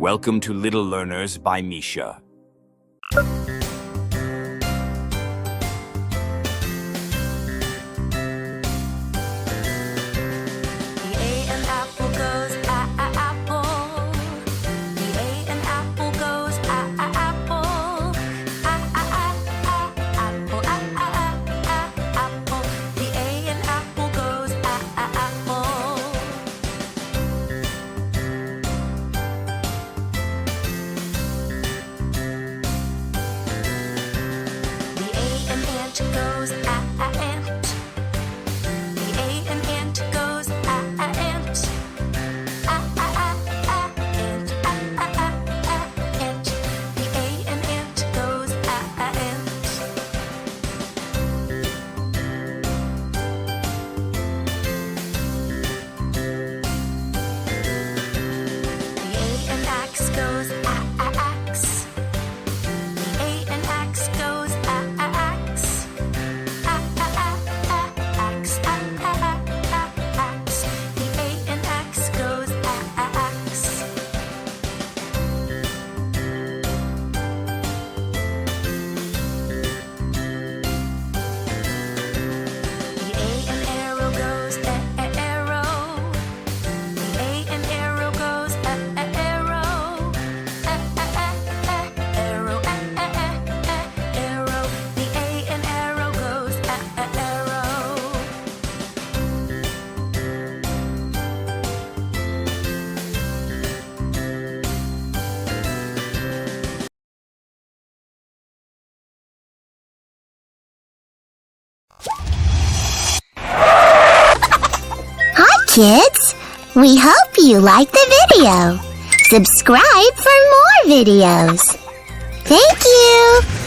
Welcome to Little Learners by Misha. Goes ant. The A in ant goes ant. Ant. The A in ant goes ant. The A in axe goes axe. The A in axe goes axe. Hi kids! We hope you like the video. Subscribe for more videos. Thank you!